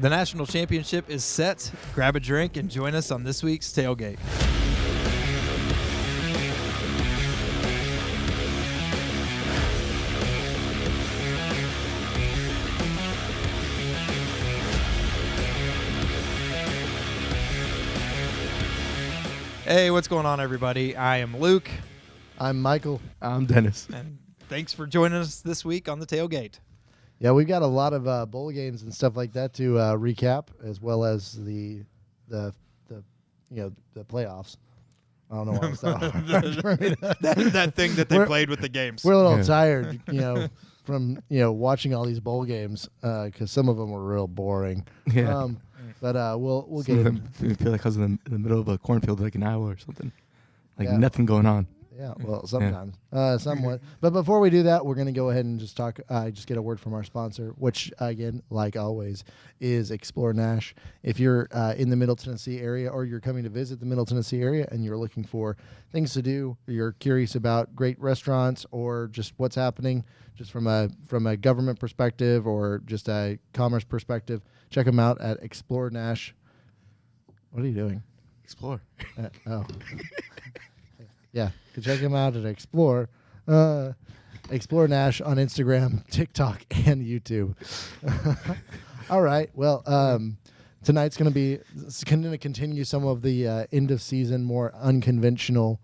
The national championship is set. Grab a drink and join us on this week's Tailgate. Hey, what's going on, everybody? I am Luke. I'm Michael. I'm Dennis. And thanks for joining us this week on the Tailgate. Yeah, we've got a lot of bowl games and stuff like that to recap, as well as the playoffs. I don't know why it's that hard for me to- that thing that they played with the games. We're a little tired, from watching all these bowl games because some of them were real boring. Yeah. But we'll Some get of in. them feel like I was in the middle of a cornfield, like in Iowa or something. Like Yeah. nothing going on. Yeah, well, sometimes, somewhat. But before we do that, we're going to go ahead and just talk. Just get a word from our sponsor, which again, like always, is Explore Nash. If you're in the Middle Tennessee area, or you're coming to visit the Middle Tennessee area, and you're looking for things to do, or you're curious about great restaurants, or just what's happening, just from a government perspective, or just a commerce perspective, check them out at Explore Nash. What are you doing? Explore. Oh. Yeah, you can check him out at Explore Explore Nash on Instagram, TikTok, and YouTube. All right. Well, tonight's going to continue some of the end of season, more unconventional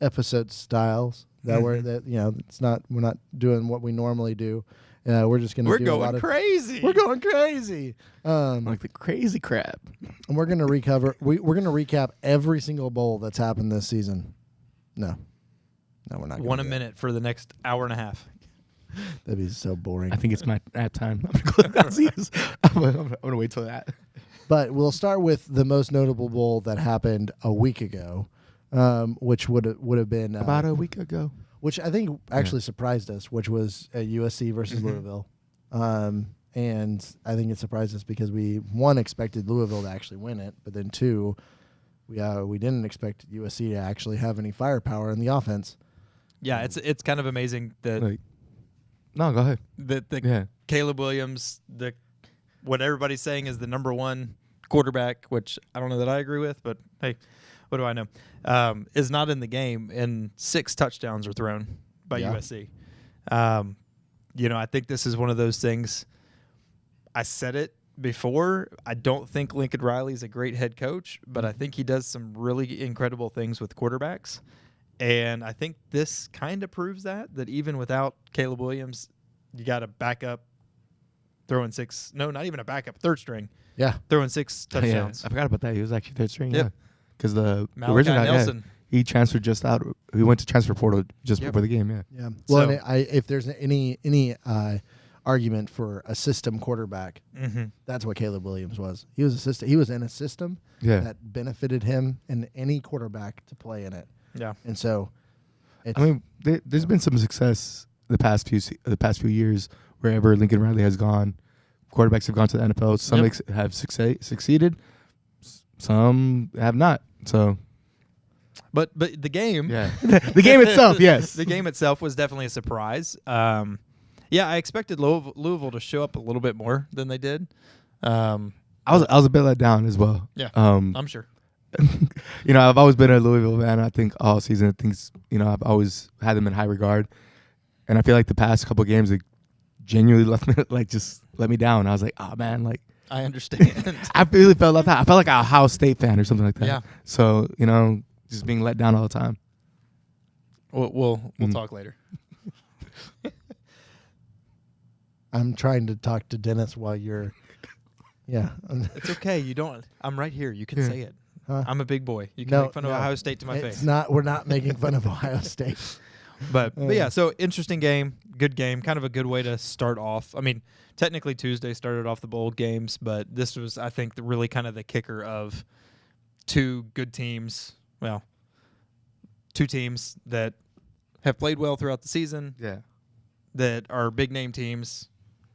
episode styles. We're not doing what we normally do. We're just going to do a lot of crazy. We're going crazy. Like the crazy crab. And we're going to recover. We're going to recap every single bowl that's happened this season. No, we're not. One a minute for the next hour and a half. That'd be so boring. I think it's my nap time. I'm going to wait till that. But we'll start with the most notable bowl that happened a week ago, which would have been About a week ago. which I think actually surprised us, which was USC versus Louisville. And I think it surprised us because we, one, expected Louisville to actually win it, but then two, we didn't expect USC to actually have any firepower in the offense. Yeah, it's kind of amazing that No, go ahead. that Caleb Williams, what everybody's saying is the number one quarterback, which I don't know that I agree with, but hey, what do I know? Is not in the game, and 6 touchdowns were thrown by USC. I think this is one of those things. I said it before. I don't think Lincoln Riley's a great head coach, but I think he does some really incredible things with quarterbacks. And I think this kind of proves that even without Caleb Williams, you got a backup throwing 6. No, not even a backup, third string. Yeah. Throwing 6 touchdowns. I forgot about that. He was actually third string. Yep. Yeah. Because the Malachi original guy, Nelson. he transferred just out. He went to transfer portal just before the game. Yeah. Yeah. Well, So- and if there's any argument for a system quarterback, that's what Caleb Williams was. He was a system. He was in a system that benefited him and any quarterback to play in it. Yeah. And so, there's been some success the past few years wherever Lincoln Riley has gone. Quarterbacks have gone to the NFL. Some have succeeded. Some have not. So, But the game, the game itself, yes, the game itself was definitely a surprise. I expected Louisville to show up a little bit more than they did. I was a bit let down as well. Yeah, I'm sure. I've always been a Louisville fan. I think all season, I've always had them in high regard, and I feel like the past couple of games, they genuinely left me let me down. I was like, oh man, like I understand. I really felt left out. I felt like a Ohio State fan or something like that. Yeah. So just being let down all the time. We'll talk later. I'm trying to talk to Dennis while you're. Yeah. It's okay. You don't. I'm right here. You can say it. Huh? I'm a big boy. You can make fun of Ohio State to my face. We're not making fun of Ohio State. But yeah, so interesting game, good game, kind of a good way to start off. I mean, technically Tuesday started off the bowl games, but this was, I think, really kind of the kicker of 2 good teams. Well, 2 teams that have played well throughout the season. Yeah. That are big name teams.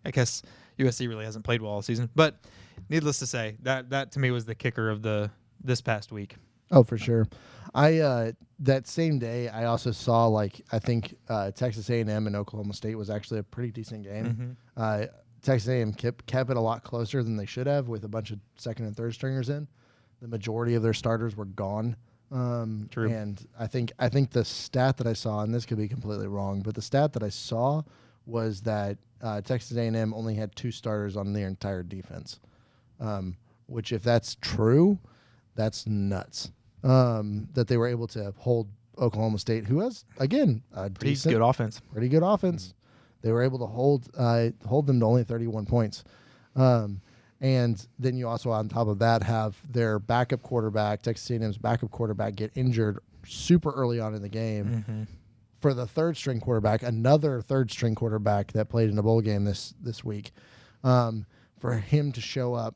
I guess USC really hasn't played well all season, but needless to say, that to me was the kicker of this past week. Oh, for sure. I that same day I also saw I think Texas A&M and Oklahoma State was actually a pretty decent game. Texas A&M kept it a lot closer than they should have with a bunch of second and third stringers in. The majority of their starters were gone. True. And I think the stat that I saw, and this could be completely wrong, but the stat that I saw was that Texas A&M only had 2 starters on their entire defense, which if that's true, that's nuts. That they were able to hold Oklahoma State, who has, again, a Pretty decent, good offense. pretty good offense. They were able to hold them to only 31 points. And then you also, on top of that, have their backup quarterback, Texas A&M's backup quarterback, get injured super early on in the game. Mm-hmm. For the third-string quarterback, another third-string quarterback that played in a bowl game this week, for him to show up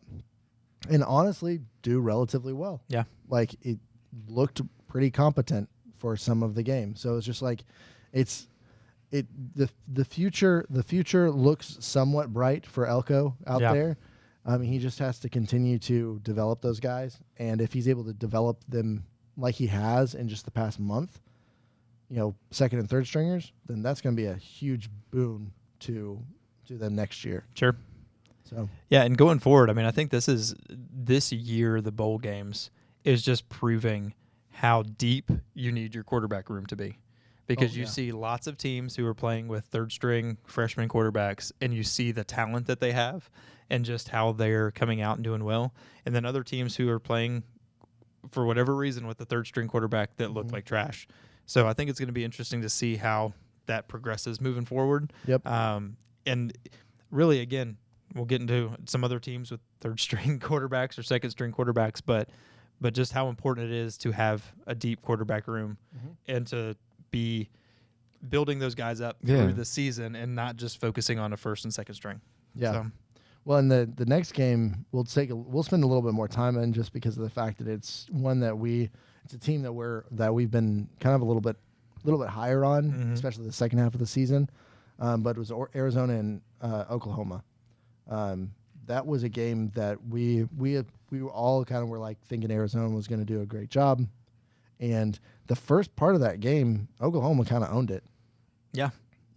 and honestly do relatively well. Yeah. Like, it looked pretty competent for some of the game. So it's just like the future looks somewhat bright for Elko out there. He just has to continue to develop those guys, and if he's able to develop them like he has in just the past month, second and third stringers, then that's going to be a huge boon to them next year. Sure. So yeah, and going forward, I mean, I think this year the bowl games is just proving how deep you need your quarterback room to be. Because you see lots of teams who are playing with third-string freshman quarterbacks, and you see the talent that they have and just how they're coming out and doing well. And then other teams who are playing, for whatever reason, with the third-string quarterback that looked like trash. So I think it's going to be interesting to see how that progresses moving forward. Yep. And really, again, we'll get into some other teams with third-string quarterbacks or second-string quarterbacks, but just how important it is to have a deep quarterback room and to be building those guys up through the season and not just focusing on a first and second string. Yeah. So. Well, in the next game, we'll spend a little bit more time in, just because of the fact that it's one that it's a team that we've been kind of a little bit higher on, especially the second half of the season. But it was Arizona and Oklahoma. That was a game that we were all kind of were like thinking Arizona was going to do a great job. And the first part of that game, Oklahoma kind of owned it. Yeah.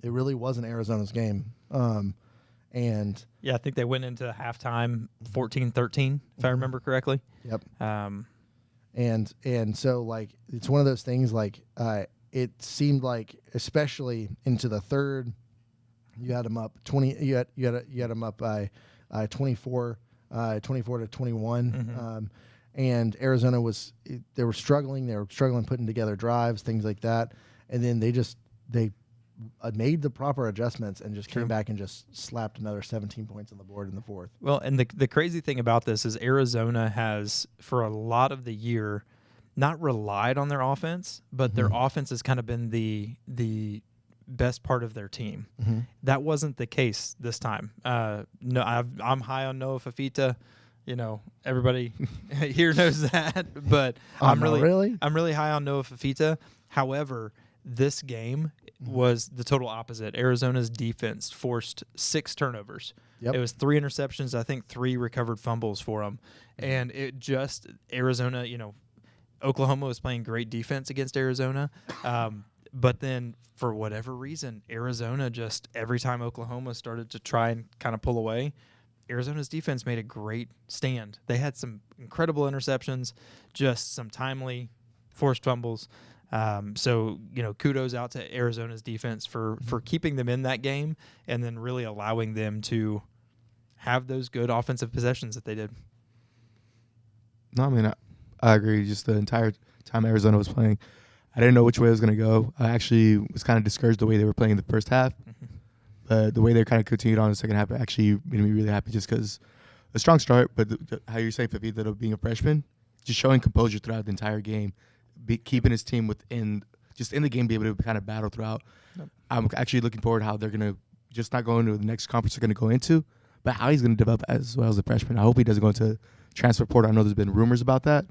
It really wasn't Arizona's game. And yeah, I think they went into halftime 14-13, if I remember correctly. Yep. And so, like, it's one of those things, like, it seemed like, especially into the third, you had them up 20. You had them up by 24 to 21. And Arizona they were struggling. They were struggling putting together drives, things like that. And then they made the proper adjustments and just came back and just slapped another 17 points on the board in the fourth. Well, and the crazy thing about this is Arizona has, for a lot of the year, not relied on their offense, but their offense has kind of been the best part of their team. That wasn't the case this time. No, I'm high on Noah Fafita. Everybody here knows that, but I'm really high on Noah Fafita. However, this game was the total opposite. Arizona's defense forced 6 turnovers. It was 3 interceptions, I think 3 recovered fumbles for them. And it just, Arizona, Oklahoma was playing great defense against Arizona. But then for whatever reason, Arizona just, every time Oklahoma started to try and kind of pull away, Arizona's defense made a great stand. They had some incredible interceptions, just some timely forced fumbles. So, kudos out to Arizona's defense for keeping them in that game and then really allowing them to have those good offensive possessions that they did. No, I mean, I agree. Just the entire time Arizona was playing, I didn't know which way it was going to go. I actually was kind of discouraged the way they were playing in the first half. But the way they kind of continued on in the second half actually made me really happy, just because a strong start, but how you're saying, Fafita, being a freshman, just showing composure throughout the entire game, keeping his team in the game, be able to kind of battle throughout. I'm actually looking forward to how they're going to just not go into the next conference they're going to go into, but how he's going to develop as well as a freshman. I hope he doesn't go into transfer portal. I know there's been rumors about that,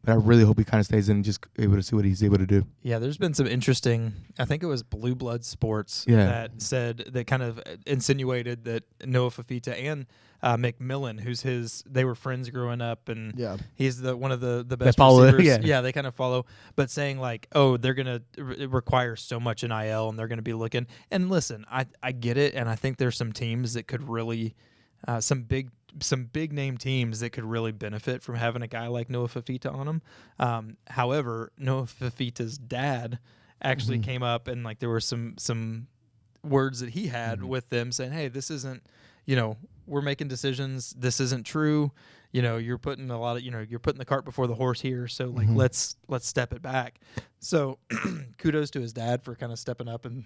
But I really hope he kind of stays in and just able to see what he's able to do. Yeah, there's been some interesting. I think it was Blue Blood Sports that said that kind of insinuated that Noah Fafita and McMillan, they were friends growing up, and he's one of the best receivers. Yeah, they kind of follow, but saying like, oh, they're gonna require so much NIL, and they're gonna be looking. And listen, I get it, and I think there's some teams that could really, some big name teams that could really benefit from having a guy like Noah Fafita on them. However, Noah Fafita's dad actually came up, and like there were some words that he had with them saying, hey, this isn't, we're making decisions. This isn't true. You're putting you're putting the cart before the horse here. So like, let's step it back. So kudos to his dad for kind of stepping up and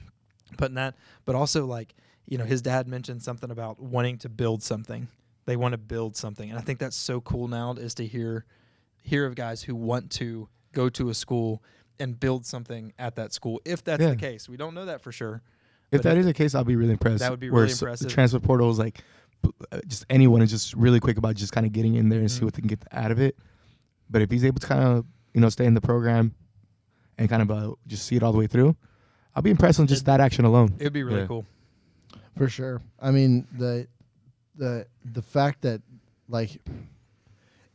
putting that, but also like, his dad mentioned something about wanting to build something. They want to build something. And I think that's so cool now is to hear of guys who want to go to a school and build something at that school. If that's the case, we don't know that for sure. If that is the case, I'll be really impressed. That would be really impressive. The transfer portal is like just anyone is just really quick about just kind of getting in there and see what they can get out of it. But if he's able to kind of, stay in the program and kind of just see it all the way through, I'll be impressed on just that action alone. It would be really cool. For sure. I mean, the fact that like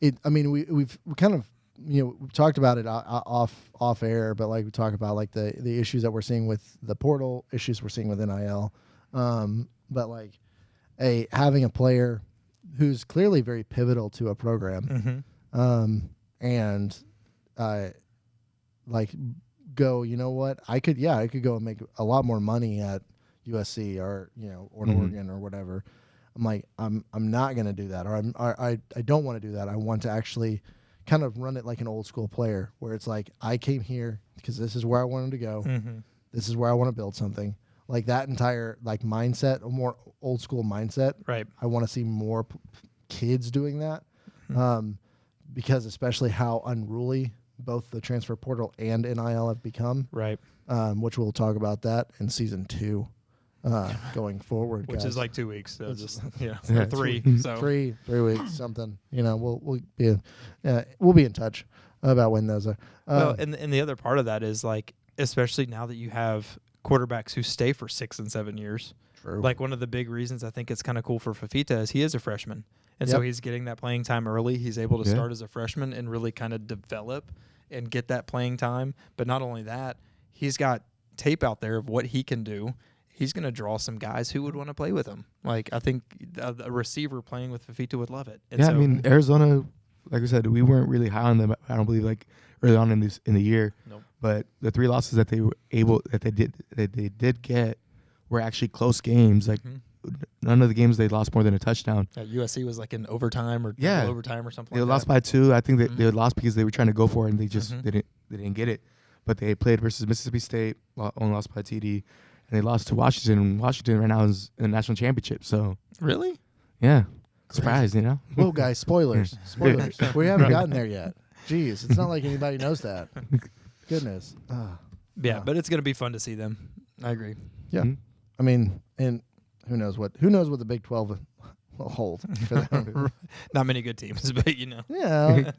it, I mean, we've kind of, we've talked about it off air, but like we talk about like the issues that we're seeing with the portal, issues we're seeing with NIL. But like having a player who's clearly very pivotal to a program, and like go, you know what, I could go and make a lot more money at USC or Oregon or whatever. I'm like, I'm not going to do that, or I don't want to do that. I want to actually kind of run it like an old school player, where it's like, I came here because this is where I wanted to go. This is where I want to build something. Like that entire like mindset, a more old school mindset. Right. I want to see more kids doing that, because especially how unruly both the transfer portal and NIL have become. Right. Which we'll talk about that in season 2. Going forward, which guys. is like 2 weeks, so just or 3, so 3 weeks, something. We'll be in touch about when those are. Well, and the other part of that is like, especially now that you have quarterbacks who stay for 6 and 7 years. True. Like one of the big reasons I think it's kind of cool for Fafita is he is a freshman, and so he's getting that playing time early. He's able to start as a freshman and really kind of develop and get that playing time. But not only that, he's got tape out there of what he can do. He's going to draw some guys who would want to play with him. Like, I think a receiver playing with Fafita would love it. And I mean, Arizona, like I said, we weren't really high on them. I don't believe like early on in the year. Nope. But the 3 losses that they did get were actually close games. Like none of the games they lost more than a touchdown. USC was like in overtime or double overtime or something. They lost by 2. I think they lost because they were trying to go for it and they just didn't get it. But they played versus Mississippi State, only lost by TD. And they lost to Washington, and Washington right now is in the national championship. So really, yeah, surprise, Whoa, guys, spoilers. We haven't gotten there yet. Jeez, it's not like anybody knows that. Goodness. But it's gonna be fun to see them. I agree. Yeah, I mean, and who knows what the Big 12 will hold for them. Not many good teams, but Yeah.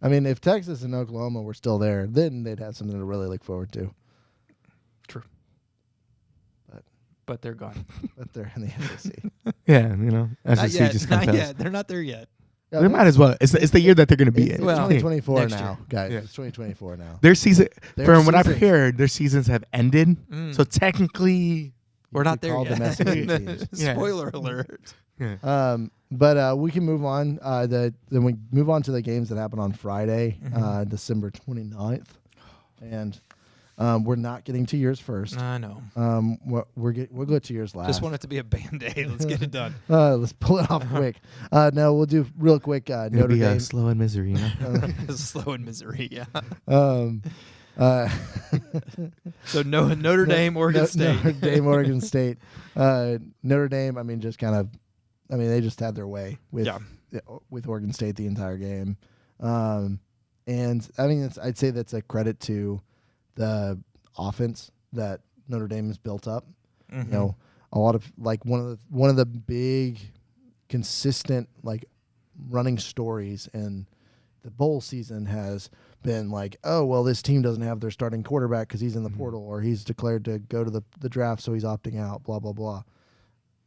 I mean, if Texas and Oklahoma were still there, then they'd have something to really look forward to. True. But they're gone. But they're in the SEC. Yeah, SEC just not yet. They're not there yet. Yeah, they might as well. It's the year that they're going to be in. It's 2024 now, year. guys. Yeah. It's 2024 now. Their season, from what I've heard, their seasons have ended. So technically, we're not there yet. yet. Them SEC teams. Spoiler alert. Yeah. But we can move on. Then we move on to the games that happen on Friday, December 29th. And we're not getting to yours first. I know. We'll go to yours last. Just want it to be a Band-Aid. Let's get it done. Let's pull it off quick. No, we'll do real quick. Notre Dame. Slow and misery, Slow and misery, yeah. So Notre Dame, Oregon State. Notre Dame, Oregon State. Notre Dame, I mean, they just had their way with Oregon State the entire game. And I mean, I'd say that's a credit to the offense that Notre Dame has built up. A lot of like one of the big consistent like running stories in the bowl season has been like, oh, well, this team doesn't have their starting quarterback because he's in the portal or he's declared to go to the draft, so he's opting out, blah, blah, blah.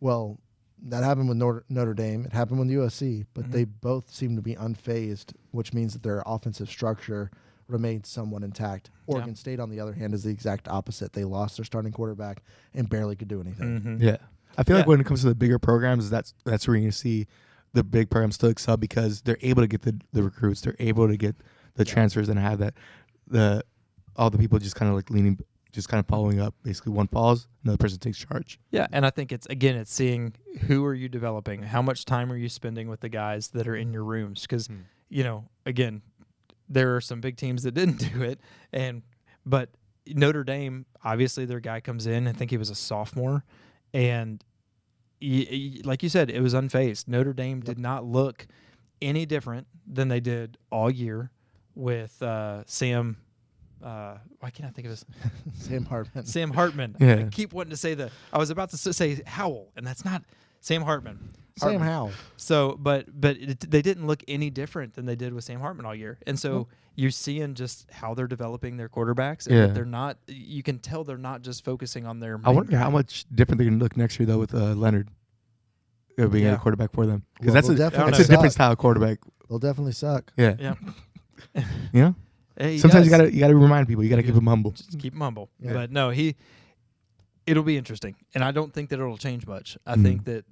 Well, that happened with Notre Dame. It happened with USC, but they both seem to be unfazed, which means that their offensive structure remained somewhat intact. Oregon State, on the other hand, is the exact opposite. They lost their starting quarterback and barely could do anything. Yeah. I feel like when it comes to the bigger programs, that's where you're going to see the big programs still excel because they're able to get the recruits. They're able to get the transfers and have that all the people just kind of like leaning, just kind of following up. Basically, one falls, another person takes charge. Yeah, and I think it's seeing who are you developing, how much time are you spending with the guys that are in your rooms, because again, there are some big teams that didn't do it, but Notre Dame, obviously their guy comes in, I think he was a sophomore, and like you said, it was unfazed. Notre Dame did not look any different than they did all year with Sam. Why can't I think of his Sam Hartman. Sam Hartman. Yeah. I keep wanting to say I was about to say Howell, and that's not Sam Hartman. Sam Howell. So, but they didn't look any different than they did with Sam Hartman all year, and so you're seeing just how they're developing their quarterbacks, and that they're not. You can tell they're not just focusing on their. I wonder how much different they're going to look next year though with Leonard being a quarterback for them, because that's a different style of quarterback. They'll definitely suck. Yeah. Hey, sometimes you gotta remind people. You gotta keep them humble. Just keep them humble. Yeah. But no, it'll be interesting, and I don't think that it'll change much. I think that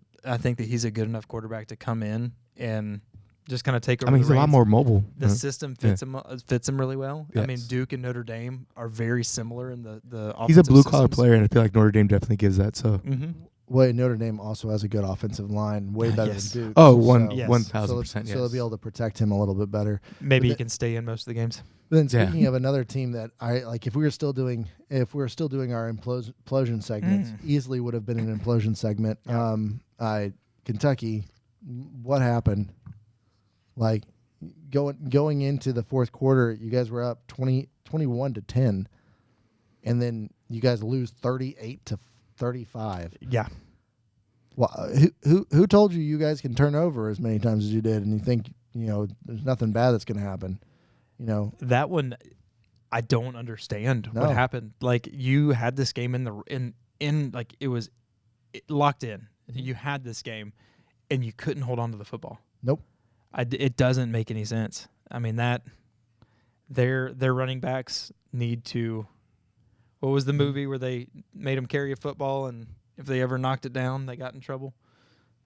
he's a good enough quarterback to come in and just kind of take over. I mean, he's a lot more mobile. The system fits him really well. Yes. I mean, Duke and Notre Dame are very similar in the offensive He's a blue collar systems. player, and I feel like Notre Dame definitely gives that. So. Well, Notre Dame also has a good offensive line, way better than Duke. Oh, 1,000%. So they'll be able to protect him a little bit better. Maybe he can stay in most of the games. Then speaking of another team that I like, if we were still doing our implosion segments, easily would have been an implosion segment. Kentucky, what happened? Like going into the fourth quarter, you guys were up 21-10, and then you guys lose 38-35. Yeah. Well, who told you guys can turn over as many times as you did, and you think there's nothing bad that's going to happen? That one, I don't understand what happened. Like, you had this game in like it was locked in. You had this game, and you couldn't hold on to the football. Nope. It doesn't make any sense. I mean, that their running backs need to. What was the movie where they made them carry a football, and if they ever knocked it down, they got in trouble?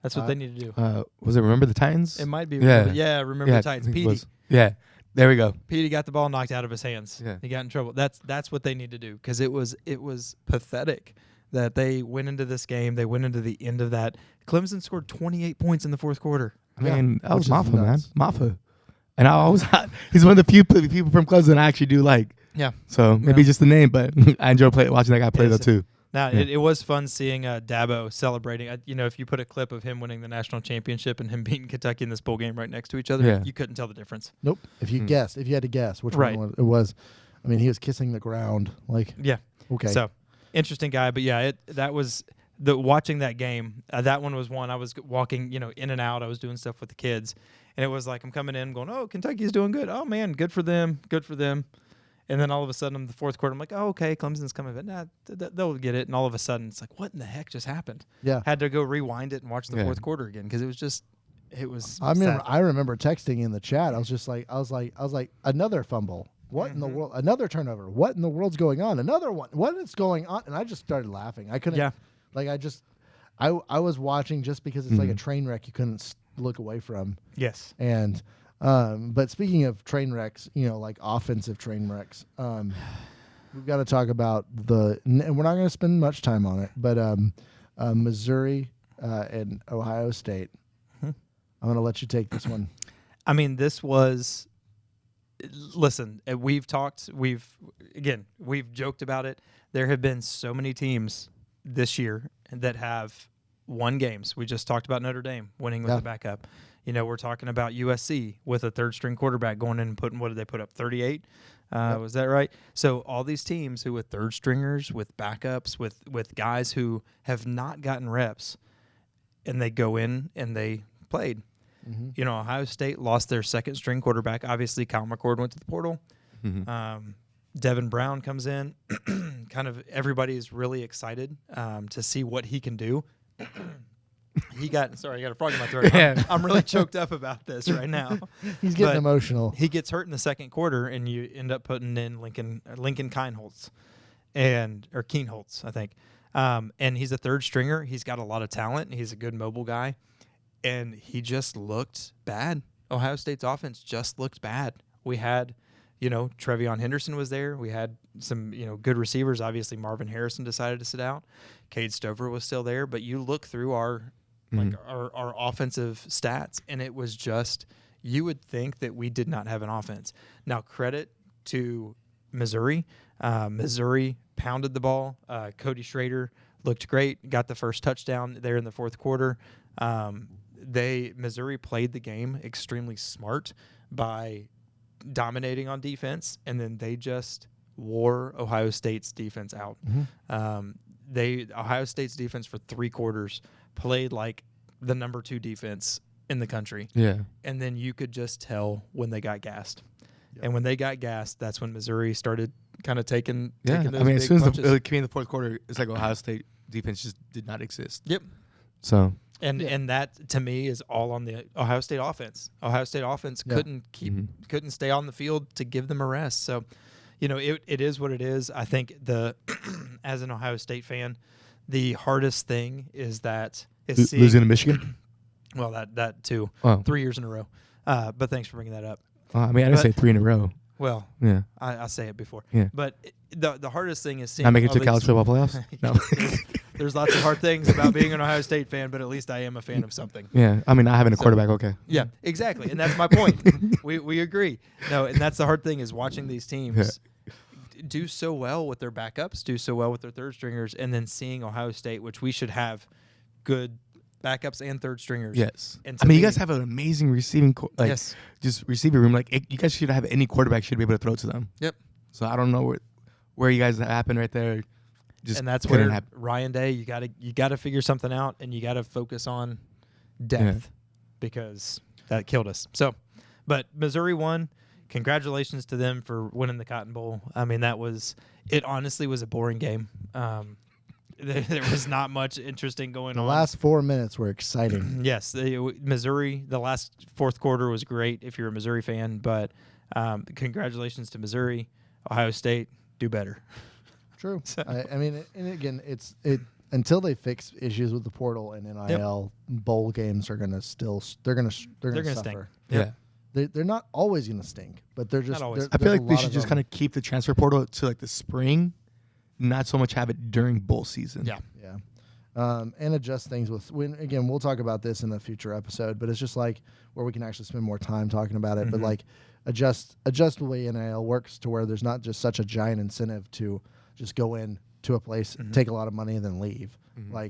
That's what they need to do. Was it Remember the Titans? It might be. Yeah. Remember the Titans. Petey. Yeah. There we go. Petey got the ball knocked out of his hands. Yeah. He got in trouble. That's what they need to do, because it was pathetic that they went into this game. They went into the end of that. Clemson scored 28 points in the fourth quarter. I mean, that was Maffa, man. Maffa. And he's one of the few people from Clemson I actually do like. Yeah. So maybe just the name, but I enjoy watching that guy play though too. Now, it was fun seeing Dabo celebrating. If you put a clip of him winning the national championship and him beating Kentucky in this bowl game right next to each other, you couldn't tell the difference. Nope. If you had to guess which one it was, I mean, he was kissing the ground. Like, yeah. Okay. So, interesting guy. But, that was watching that game. That one was one. I was walking, in and out. I was doing stuff with the kids. And it was like I'm coming in going, oh, Kentucky's doing good. Oh, man, good for them. Good for them. And then all of a sudden, in the fourth quarter, I'm like, oh, okay, Clemson's coming. But they'll get it. And all of a sudden, it's like, what in the heck just happened? Yeah. Had to go rewind it and watch the fourth quarter again, because it was I remember texting in the chat. I was like, another fumble. What in the world? Another turnover. What in the world's going on? Another one. What is going on? And I just started laughing. I couldn't. Yeah. Like, I was watching just because it's like a train wreck you couldn't look away from. Yes. And but speaking of train wrecks, like offensive train wrecks, we've got to talk about and we're not going to spend much time on it, but Missouri and Ohio State. I'm going to let you take this one. I mean, this was. Listen, we've joked about it. There have been so many teams this year that have won games. We just talked about Notre Dame winning with the backup. We're talking about USC with a third-string quarterback going in and putting, what did they put up, 38? Was that right? So all these teams who with third-stringers, with backups, with guys who have not gotten reps, and they go in and they played. You know, Ohio State lost their second string quarterback. Obviously, Kyle McCord went to the portal. Devin Brown comes in. Kind of everybody is really excited to see what he can do. I got a frog in my throat. I'm really choked up about this right now. He's getting emotional. He gets hurt in the second quarter, and you end up putting in Lincoln Kienholz, or Kienholz, I think. And he's a third stringer. He's got a lot of talent. He's a good mobile guy, and he just looked bad. Ohio State's offense just looked bad. We had, Trevion Henderson was there. We had some, good receivers. Obviously, Marvin Harrison decided to sit out. Cade Stover was still there. But you look through our offensive stats, and it was just, you would think that we did not have an offense. Now, credit to Missouri. Missouri pounded the ball. Cody Schrader looked great, got the first touchdown there in the fourth quarter. Missouri played the game extremely smart by dominating on defense, and then they just wore Ohio State's defense out. Ohio State's defense for 3 quarters played like the number 2 defense in the country. Yeah. And then you could just tell when they got gassed. Yep. And when they got gassed, that's when Missouri started kind of taking those big as soon as punches. it came in the fourth quarter, it's like Ohio State defense just did not exist. Yep. So and that to me is all on the Ohio State offense. Ohio State offense couldn't stay on the field to give them a rest. So, it is what it is. I think as an Ohio State fan, the hardest thing is losing to Michigan. Well, that too. Oh. 3 years in a row. But thanks for bringing that up. I didn't say 3 in a row. Well, yeah, I say it before. Yeah. But the hardest thing is seeing. Not making it to college football playoffs. No. There's lots of hard things about being an Ohio State fan, but at least I am a fan of something. Yeah, not having a quarterback. Okay. Yeah, exactly, and that's my point. we agree. No, and that's the hard thing is watching these teams do so well with their backups, do so well with their third stringers, and then seeing Ohio State, which we should have good backups and third stringers. Yes. And you guys have an amazing receiving just receiver room. You guys should have any quarterback should be able to throw to them. Yep. So I don't know where you guys happened right there. And that's where Ryan Day, you gotta figure something out, and you gotta focus on depth because that killed us. So, but Missouri won. Congratulations to them for winning the Cotton Bowl. It honestly was a boring game. There was not much interesting going on. The last 4 minutes were exciting. Yes, Missouri, the last fourth quarter was great if you're a Missouri fan, but congratulations to Missouri. Ohio State, do better. True. And again, until they fix issues with the portal and NIL, bowl games are gonna suffer. Stink. Yeah. They're not always gonna stink, but they're just. I feel like they should just kind of keep the transfer portal to like the spring, not so much have it during bowl season. Yeah. And adjust things again, we'll talk about this in a future episode, but it's just like where we can actually spend more time talking about it. But like adjust the way NIL works to where there's not just such a giant incentive to just go in to a place, take a lot of money, and then leave.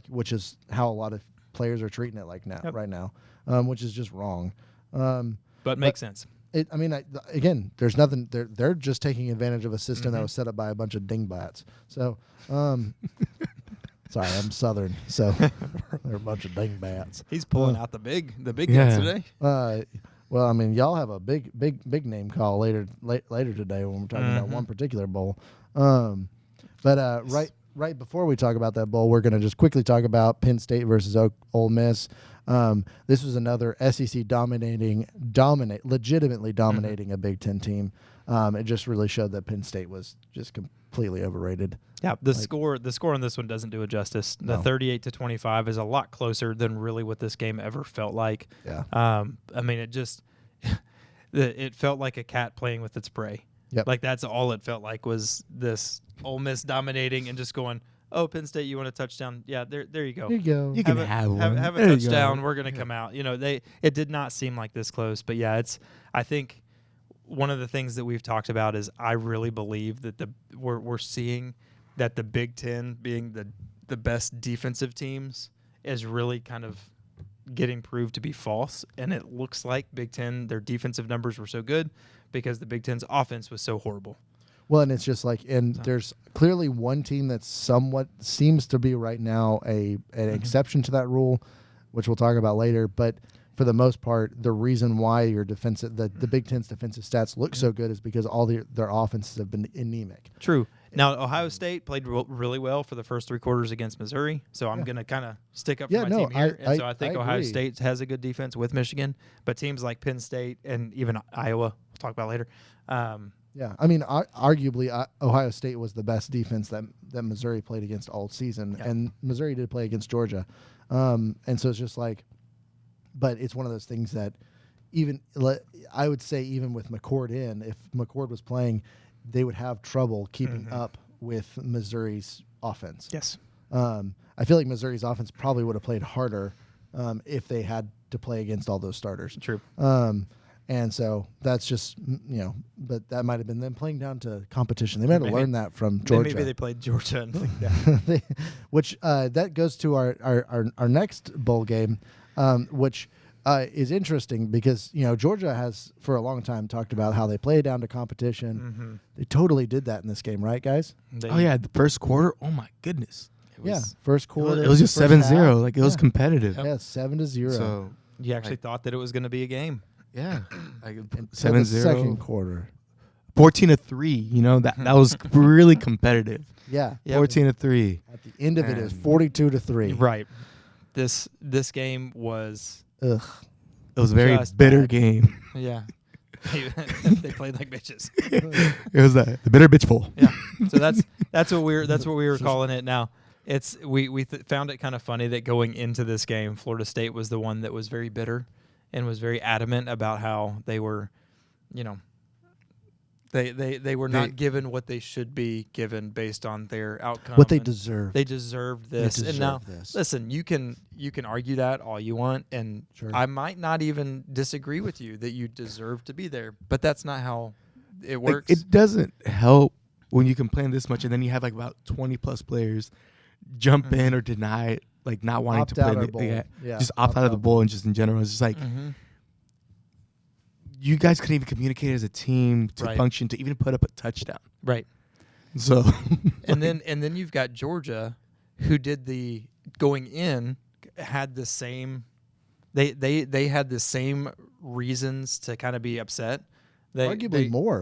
Which is how a lot of players are treating it right now, which is just wrong. But makes sense. Again, there's nothing. They're just taking advantage of a system that was set up by a bunch of dingbats. So, sorry, I'm Southern, so they're a bunch of dingbats. He's pulling out the big guns today. Well, y'all have a big name call later today when we're talking about one particular bowl. Right before we talk about that bowl, we're going to just quickly talk about Penn State versus Ole Miss. This was another SEC legitimately dominating a Big Ten team. It just really showed that Penn State was just completely overrated. Yeah, the score on this one doesn't do it justice. The 38-25 is a lot closer than really what this game ever felt like. Yeah. It felt like a cat playing with its prey. Yep. Like that's all it felt like was this Ole Miss dominating and just going, oh, Penn State, you want a touchdown? Yeah, there you go. Here you go. You can have one. Have a touchdown. We're going to come out. It did not seem like this close. But, yeah, I think one of the things that we've talked about is I really believe that we're seeing that the Big Ten being the best defensive teams is really kind of getting proved to be false. And it looks like Big Ten, their defensive numbers were so good because the Big Ten's offense was so horrible. Well, and it's just there's clearly one team that somewhat seems to be right now an exception to that rule, which we'll talk about later. But for the most part, the reason why your defensive, the Big Ten's defensive stats look so good is because all their offenses have been anemic. True. Now, Ohio State played really well for the first 3 quarters against Missouri, so I'm going to kind of stick up for my team here. So I think Ohio State has a good defense with Michigan, but teams like Penn State and even Iowa, we'll talk about later. Yeah, I mean, arguably, Ohio State was the best defense that Missouri played against all season, and Missouri did play against Georgia. And so it's just like, but it's one of those things that I would say even with McCord if McCord was playing, they would have trouble keeping up with Missouri's offense. Yes. I feel like Missouri's offense probably would have played harder if they had to play against all those starters. True. And so that's just, but that might have been them playing down to competition. They might have learned that from Georgia. Maybe they played Georgia and think that. Which that goes to our next bowl game, which is interesting because, Georgia has for a long time talked about how they play down to competition. Mm-hmm. They totally did that in this game, right, guys? The first quarter. Oh, my goodness. First quarter. It was just 7-0. Like, it was competitive. Yeah, 7-0. So you actually thought that it was going to be a game. Yeah. Like 7-0. Second quarter. 14-3. That was really competitive. Yeah. 14-3. At the end of it is 42-3. Right. This game was. Ugh. It was a very bitter bad. game. Yeah. They played like bitches. It was the bitter bitch bowl. Yeah. So that's what we were calling it now. It's we found it kind of funny that going into this game, Florida State was the one that was very bitter and was very adamant about how they were, they were not given what they should be given based on their outcome. What they deserve. They deserved this. And now, listen, you can argue that all you want, and I might not even disagree with you that you deserve to be there, but that's not how it works. It doesn't help when you complain this much, and then you have like about 20+ players jump in or deny it, like not wanting to play. Just opt out of the bowl, and just in general, it's just like you guys couldn't even communicate as a team to function to even put up a touchdown. Right. So and then you've got Georgia, who did the going in had the same. They had the same reasons to kind of be upset. Arguably more.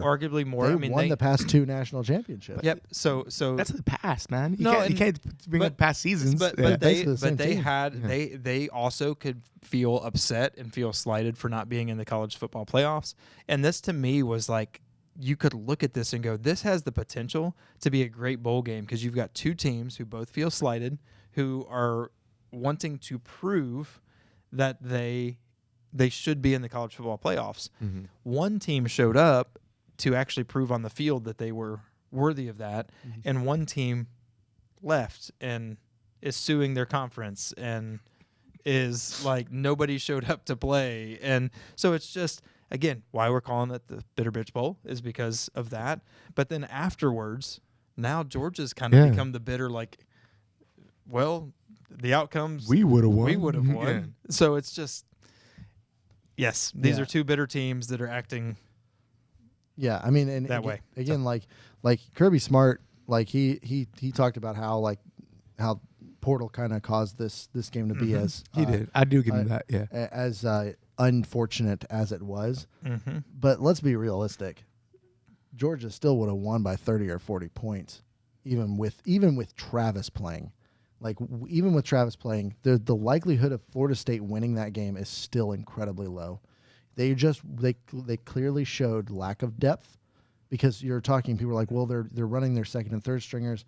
They won the past 2 national championships. Yep. So that's the past, man. You No, can't bring up past seasons. But they also could feel upset and feel slighted for not being in the college football playoffs. And this to me was like, you could look at this and go, this has the potential to be a great bowl game because you've got 2 teams who both feel slighted, who are wanting to prove that they should be in the college football playoffs. Mm-hmm. One team showed up to actually prove on the field that they were worthy of that, and one team left and is suing their conference and is like nobody showed up to play. And so it's just, again, why we're calling it the Bitter Bitch Bowl is because of that. But then afterwards, now Georgia's kind of become the bitter, like, well, the outcomes we would have won. Yeah. So it's just, yes, these are 2 bitter teams that are acting. Yeah, I mean, and that way again, like Kirby Smart, like he talked about how Portal kind of caused this game to be as he did. I do give him that. Yeah, as unfortunate as it was. Mm-hmm. But let's be realistic. Georgia still would have won by 30 or 40 points, even with Travis playing. Like, even with Travis playing, the likelihood of Florida State winning that game is still incredibly low. They clearly showed lack of depth because you're talking, people are like, well, they're running their second and third stringers.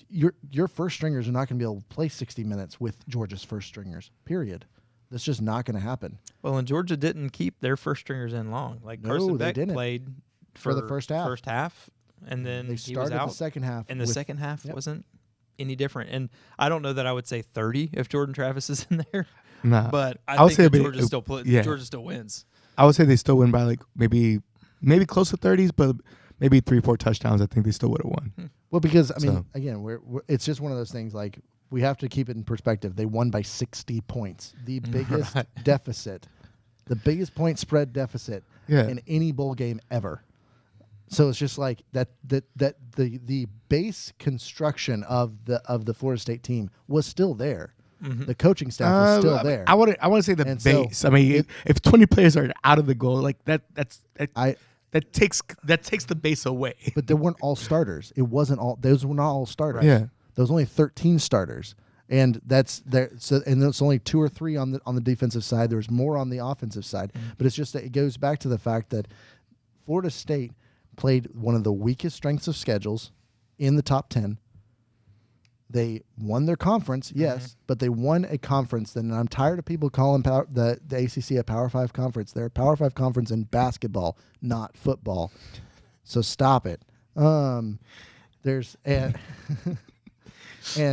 Your first stringers are not going to be able to play 60 minutes with Georgia's first stringers, period. That's just not going to happen. Well, and Georgia didn't keep their first stringers in long. Like, Carson Beck played for the first half. And then they started the second half. And the second half wasn't any different. And I don't know that I would say 30 if Jordan Travis is in there. Nah. But I think that Georgia still wins. I would say they still win by like maybe close to 30s, but maybe 3-4 touchdowns. I think they still would have won. Well, because I mean, again, we're it's just one of those things. Like, we have to keep it in perspective. They won by 60 points, the biggest deficit, the biggest point spread deficit in any bowl game ever. So it's just like that the base construction of the Florida State team was still there. The coaching staff was still there. I want to say the And so base. I mean, if 20 players are out of the goal, like that takes the base away. But they weren't all starters. It wasn't all. Those were not all starters. Yeah. There was only 13 starters, and that's there. So and there's only 2 or 3 on the defensive side. There was more on the offensive side. But it's just that it goes back to the fact that Florida State played one of the weakest strengths of schedules in the top 10. They won their conference, yes, but they won a conference. And I'm tired of people calling the ACC a Power 5 conference. They're a Power 5 conference in basketball, not football. So stop it. There's and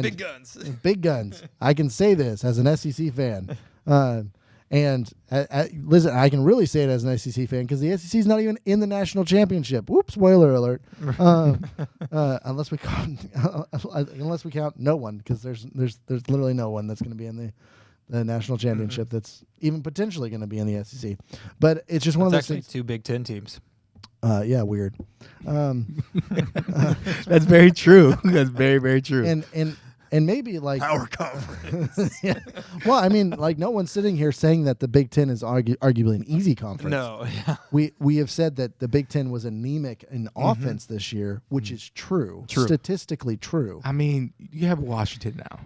Big guns. Big guns. I can say this as an SEC fan. Listen, I can really say it as an SEC fan because the SEC is not even in the national championship. Whoops! Spoiler alert. Unless we count no one, because there's literally no one that's going to be in the national championship that's even potentially going to be in the SEC. But it's just one of those actually things. 2 Big Ten teams. Yeah, weird. That's very true. That's very, very true. And maybe like Power conference. yeah. Well, I mean, like no one's sitting here saying that the Big Ten is arguably an easy conference. No, yeah. We have said that the Big Ten was anemic in offense this year, which is true, statistically true. I mean, you have Washington now.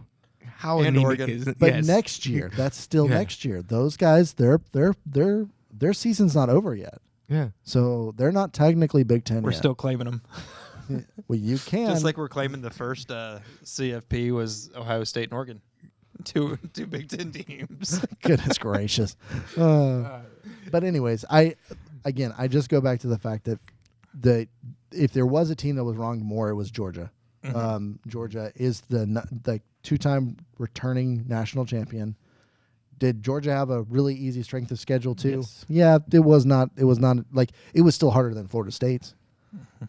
How And anemic Oregon. is it? But Yes. next year, that's still next year. Those guys, their season's not over yet, Yeah. so they're not technically Big Ten. We're yet. still claiming them. Well, you can. Just like we're claiming the first CFP was Ohio State and Oregon. Two Big Ten teams. Goodness gracious. But anyways, I just go back to the fact that if there was a team that was wronged more, it was Georgia. Georgia is the 2-time returning national champion. Did Georgia have a really easy strength of schedule too? Yes. Yeah, it was not like it was still harder than Florida State's.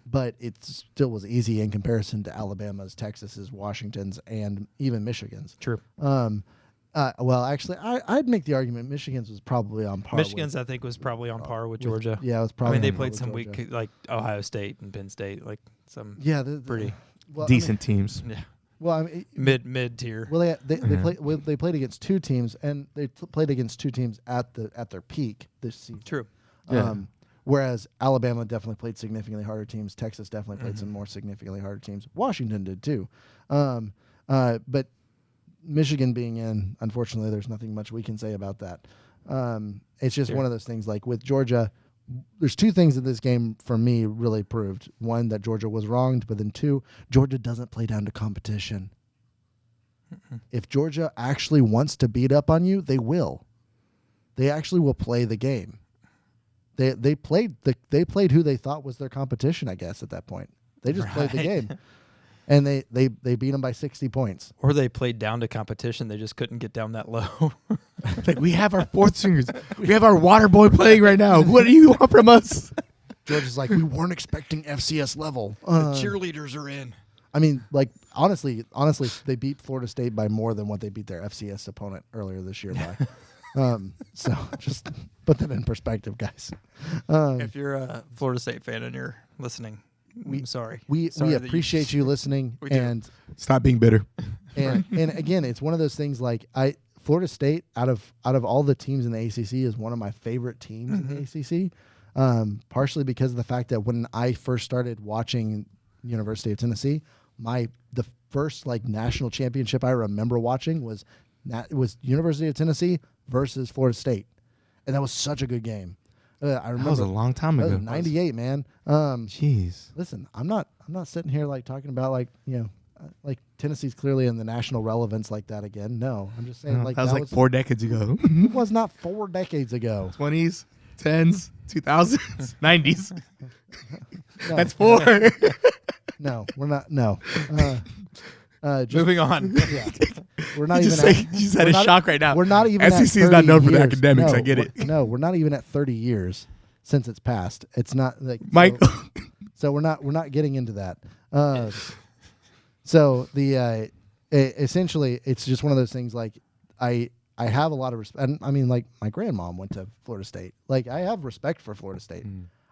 But it still was easy in comparison to Alabama's, Texas's, Washington's, and even Michigan's. True. Well, actually, I'd make the argument Michigan's was probably on par. Michigan's, I think, was probably on par with Georgia. Yeah, it was I probably. mean, they on par played with some Georgia. weak, like Ohio State and Penn State, like some pretty Decent teams. yeah, Well, I mean, mid tier. well, they played against 2 teams, and they played against 2 teams at their peak this season. True. Yeah. Whereas Alabama definitely played significantly harder teams. Texas definitely played some more significantly harder teams. Washington did too. But Michigan being in, unfortunately, there's nothing much we can say about that. It's just one of those things. Like with Georgia, there's 2 things that this game for me really proved. 1, that Georgia was wronged, but then 2, Georgia doesn't play down to competition. If Georgia actually wants to beat up on you, they will. They actually will play the game. They played who they thought was their competition, I guess, at that point. They just played the game. And they beat them by 60 points. Or they played down to competition. They just couldn't get down that low. Like, we have our 4th stringers. We have our water boy playing right now. What do you want from us? Georgia's like, we weren't expecting FCS level. Cheerleaders are in. I mean, like, honestly, they beat Florida State by more than what they beat their FCS opponent earlier this year by. So just put that in perspective, guys. If you're a Florida State fan and you're listening, I'm sorry. We Sorry that appreciate you listening, We do. and Stop being bitter. and again, it's one of those things. Like Florida State, out of all the teams in the ACC, is one of my favorite teams in the ACC. Partially because of the fact that when I first started watching University of Tennessee, the first like national championship I remember watching was University of Tennessee versus Florida State, and that was such a good game. I remember That was a long time that ago. was 98, man. Jeez. Listen, I'm not sitting here like talking about like like Tennessee's clearly in the national relevance like that again. No, I'm just saying like that was like 4 decades ago. it was not 4 decades ago. 20s, 10s, 2000s, 90s. No, That's 4. No, we're not. No. Just, Moving on. yeah, we're not You even. just had a shock right now. We're not even. SEC at is 30 not known for the years. academics. No, I get it. No, we're not even at 30 years since it's passed. It's not like Mike. So we're not getting into that. So the essentially, it's just one of those things. Like I have a lot of respect. I mean, like my grandmom went to Florida State. Like I have respect for Florida State.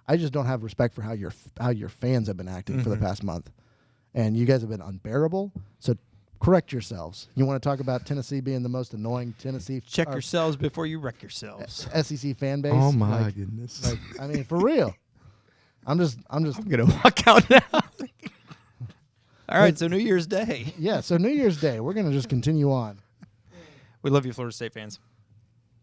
I just don't have respect for how your fans have been acting for the past month. And you guys have been unbearable. So correct yourselves. You want to talk about Tennessee being the most annoying Tennessee? Check yourselves before you wreck yourselves. SEC fan base. Oh my goodness! Like, I mean, for real. I'm gonna walk out now. All right, so New Year's Day. Yeah, so New Year's Day, we're gonna just continue on. We love you, Florida State fans.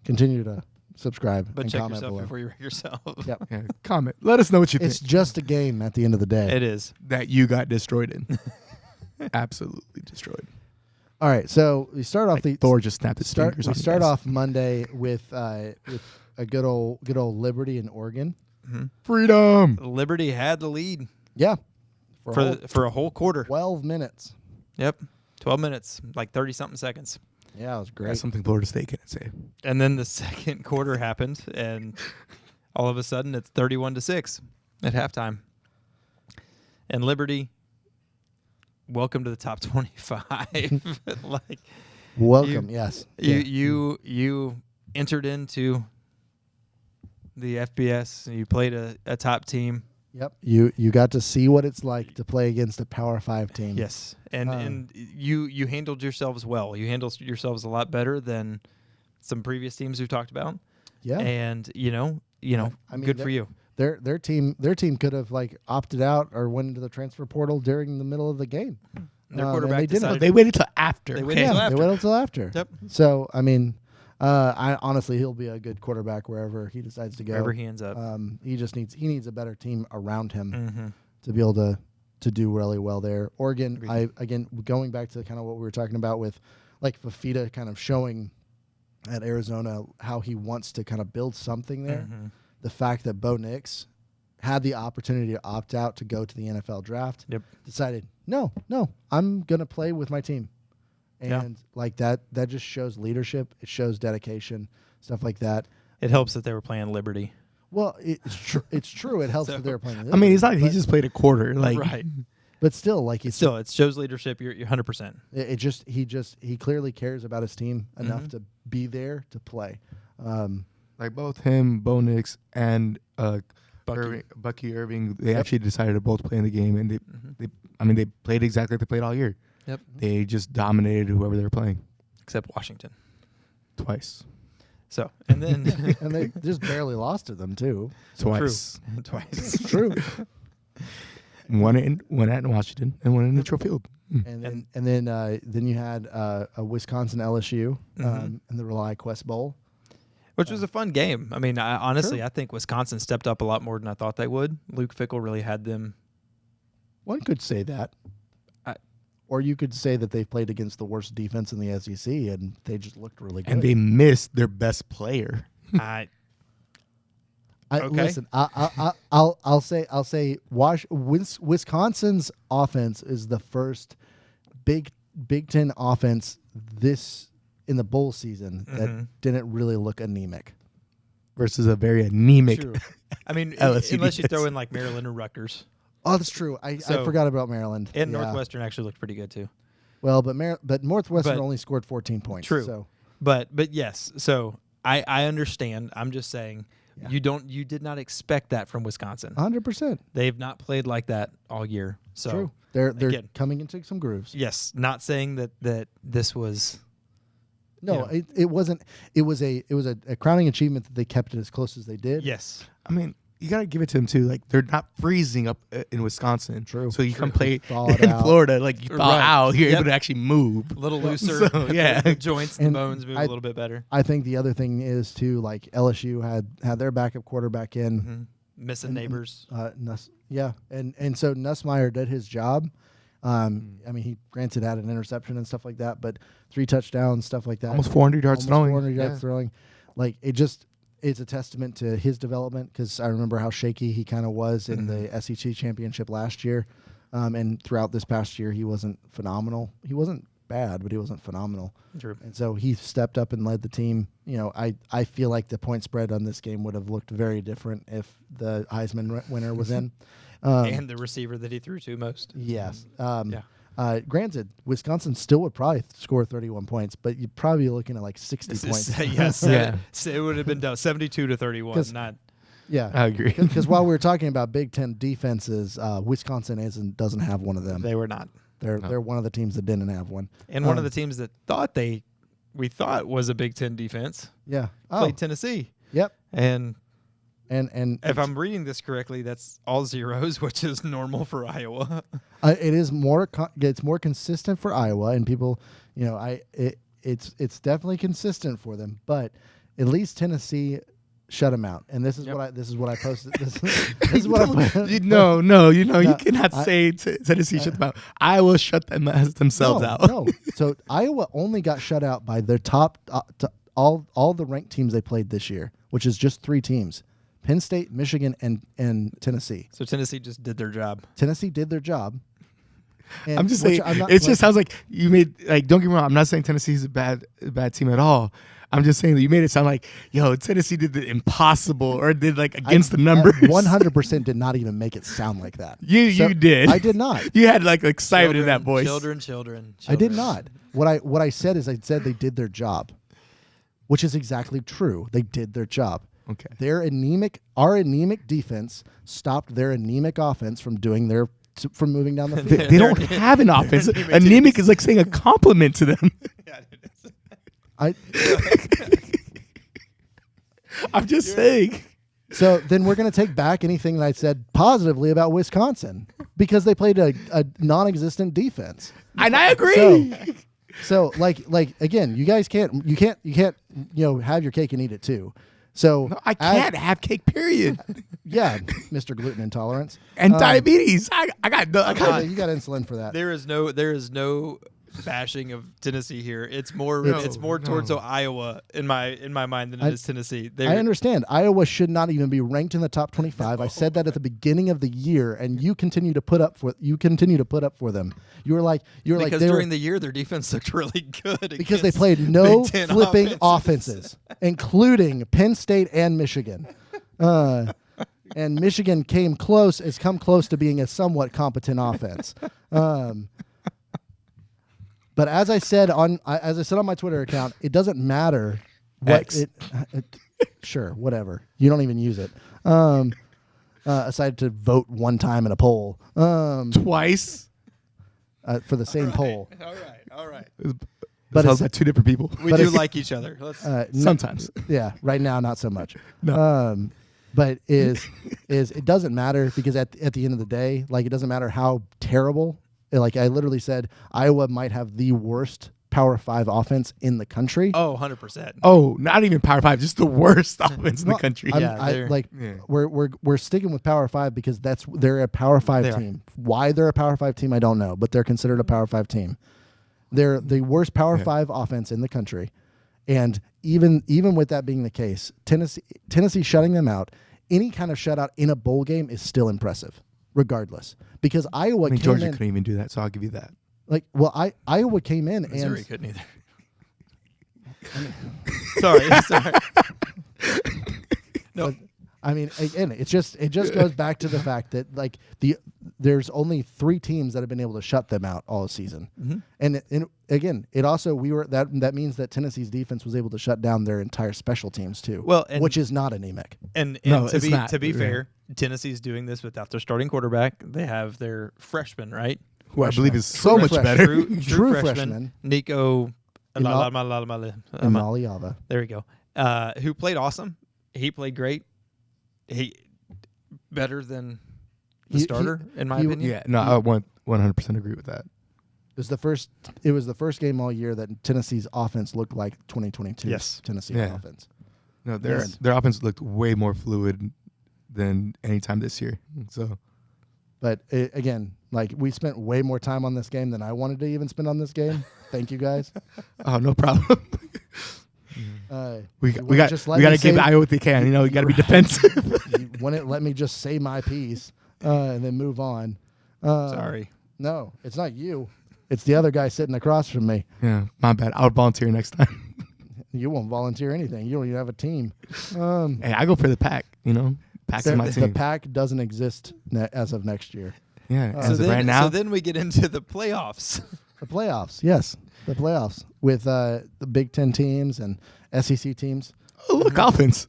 Continue to subscribe But and check comment yourself below. before you wreck yourself. Yep. Yeah, comment. Let us know what you It's think just a game at the end of the day. It is. that you got destroyed in. Absolutely destroyed. All right, so we start off the Thor just snapped his fingers. we on start you guys. off Monday with a good old Liberty in Oregon. freedom. Liberty had the lead Yeah, for a whole quarter. 12 minutes. Yep. 12 minutes, like 30-something seconds. Yeah, it was great. That's something Florida State can say. And then the second quarter happened, and all of a sudden it's 31-6 at halftime. And Liberty, welcome to the top 25. Like Welcome, yes. you entered into the FBS. And you played a top team. Yep. You got to see what it's like to play against a Power 5 team. Yes, and you handled yourselves well. You handled yourselves a lot better than some previous teams we've talked about. Yeah. And I mean, good for you. Their team could have like opted out or went into the transfer portal during the middle of the game. Their and quarterback they didn't. decided They waited till after. They waited Yeah, till they after. waited until after. Yep. So I mean, I honestly he'll be a good quarterback wherever he decides to go. Wherever he ends up. He needs a better team around him Mm-hmm. to be able to do really well there. Oregon, Agreed. Going back to kind of what we were talking about with like Fafita kind of showing at Arizona how he wants to kind of build something there. Mm-hmm. The fact that Bo Nix had the opportunity to opt out to go to the NFL draft, Yep. decided, no, I'm going to play with my team. And Yeah. like that just shows leadership. It shows dedication, stuff like that. It helps that they were playing Liberty. Well, it's true. It's true. It helps So- that they're playing. I mean, it's not like he but- just played a quarter. Like, Right. but still, like it's Still, it shows leadership. You're 100%. he clearly cares about his team enough Mhm. to be there to play. like both him, Bo Nix, and Bucky. Bucky Irving, they Yep. actually decided to both play in the game, and Mhm. they played exactly like they played all year. Yep. They just dominated whoever they were playing Except Washington. twice. So, and then And they just barely lost to them too. Twice. twice. It's true. One at Washington and one in Neutral Field. And then you had a Wisconsin LSU Mhm. in the Rely Quest Bowl. Which was a fun game. I mean, honestly, Sure. I think Wisconsin stepped up a lot more than I thought they would. Luke Fickell really had them. One could say that. Or you could say that they played against the worst defense in the SEC and they just looked really good. And they missed their best player. I okay. Listen, I'll say Wisconsin's offense is the first Big Ten offense this in the bowl season that Mhm. didn't really look anemic. Versus a very anemic. True. I mean, LSU unless you defense. throw in like Maryland or Rutgers. Oh, that's true. I So- forgot about Maryland. And Yeah. Northwestern actually looked pretty good too. Well, but Northwestern But- only scored 14 points. True. So But yes, so I understand. I'm just saying Yeah. you did not expect that from Wisconsin. 100%. They've not played like that all year. So True. They're again- coming into some grooves. yes, not saying that this was No, Yeah. it wasn't. It was a crowning achievement that they kept it as close as they did. yes. I mean, you got to give it to them, too. Like, they're not freezing up in Wisconsin. True. So you True. come play Thawed in out. Florida. Like, you thaw Right. out. You're Yep. able to actually move. A little looser. So, yeah. The joints and And bones move I- a little bit better. I think the other thing is too, like LSU had their backup quarterback in. Mm-hmm. Missing And- neighbors. And so Nussmeier did his job. I mean, he granted had an interception and stuff like that, but 3 touchdowns, stuff like that. Almost 400 yards Almost throwing. 400 yards Yeah. throwing. Like it's a testament to his development because I remember how shaky he kind of was in the SEC championship last year, and throughout this past year he wasn't phenomenal. He wasn't bad, but he wasn't phenomenal. True. And so he stepped up and led the team. You know, I feel like the point spread on this game would have looked very different if the Heisman winner was in. And the receiver that he threw to most. Yes. Yeah. Granted, Wisconsin still would probably score 31 points, but you'd probably be looking at like 60 This points. is, yes. Yeah. So it would have been done 72-31. 'Cause- Not Yeah. I agree. Because while we were talking about Big Ten defenses, Wisconsin doesn't have one of them. they were not. They're one of the teams that didn't have one. And one of the teams that we thought was a Big Ten defense Yeah. played Tennessee. Yep. And if I'm reading this correctly, that's all zeros, which is normal for Iowa. it is more it's more consistent for Iowa, and people, it's definitely consistent for them, but at least Tennessee shut them out. And this is what I posted. This is what I put. You cannot say Tennessee shut them out. Iowa shut themselves out. No. So Iowa only got shut out by their top all the ranked teams they played this year, which is just 3 teams: Penn State, Michigan, and Tennessee. So Tennessee just did their job. Tennessee did their job. And I'm just saying, just sounds like you made, like, don't get me wrong, I'm not saying Tennessee's a bad team at all. I'm just saying that you made it sound like, Tennessee did the impossible or did like against the numbers. 100% did not even make it sound like that. You did. I did not. You had like excitement in that voice. Children. I did not. What I said is I said they did their job, which is exactly true. They did their job. Okay. Our anemic defense stopped their anemic offense from from moving down the field. They don't have an offense. Anemic is like saying a compliment to them. I'm just saying. So then we're going to take back anything that I said positively about Wisconsin because they played a non-existent defense. And I agree. So like again, you guys can't have your cake and eat it too. So no, I can't have cake. Period. Yeah, Mr. Gluten Intolerance and diabetes. I got you got insulin for that. There is no bashing of Tennessee here. It's more towards Iowa in my mind than it is Tennessee. I understand. Iowa should not even be ranked in the top 25. I said that at the beginning of the year, and you continue to put up for them. You were like during the year their defense looked really good because they played no flipping offenses, including Penn State and Michigan. And Michigan has come close to being a somewhat competent offense. But as I said on my Twitter account, it doesn't matter what sure, whatever. You don't even use it. Aside to vote one time in a poll. Twice for the same poll. All right. But it's like 2 different people. We do like each other. Sometimes. Yeah, right now not so much. No. But it doesn't matter because at the end of the day, like, it doesn't matter how terrible. Like, I literally said, Iowa might have the worst Power 5 offense in the country. Oh, 100%. Oh, not even Power 5, just the worst offense in the country. We're sticking with Power 5 because they're a Power 5 team. Why they're a Power 5 team, I don't know, but they're considered a Power 5 team. They're the worst Power 5 offense in the country. And even with that being the case, Tennessee shutting them out, any kind of shutout in a bowl game is still impressive, regardlly, because Iowa. Georgia couldn't even do that, so I'll give you that. Iowa came in Missouri and couldn't either. Sorry. No. But, I mean, again, it just goes back to the fact that there's only 3 teams that have been able to shut them out all season, and again, it also that means that Tennessee's defense was able to shut down their entire special teams too. Well, which is not anemic. And no, to be fair, Tennessee's doing this without their starting quarterback. They have their freshman, right? Who I believe is so much better. True freshman Nico Imaliava. There we go. Who played awesome. He played great. He better than the starter, in my opinion. Yeah, no, I 100% agree with that. It was the first game all year that Tennessee's offense looked like 2022's Tennessee offense. No, their offense looked way more fluid than any time this year. So, but again, we spent way more time on this game than I wanted to even spend on this game. Thank you guys. Oh, no problem. We got to give Iowa what they can. You got to be defensive. You wouldn't let me just say my piece and then move on. Sorry. No, it's not you. It's the other guy sitting across from me. Yeah, my bad. I'll volunteer next time. You won't volunteer anything. You don't even have a team. Hey, I go for the pack. Pack's my team. The pack doesn't exist as of next year. Yeah, right now. So then we get into the playoffs. The playoffs, yes. The playoffs with the Big Ten teams and SEC teams. Oh, look, offense.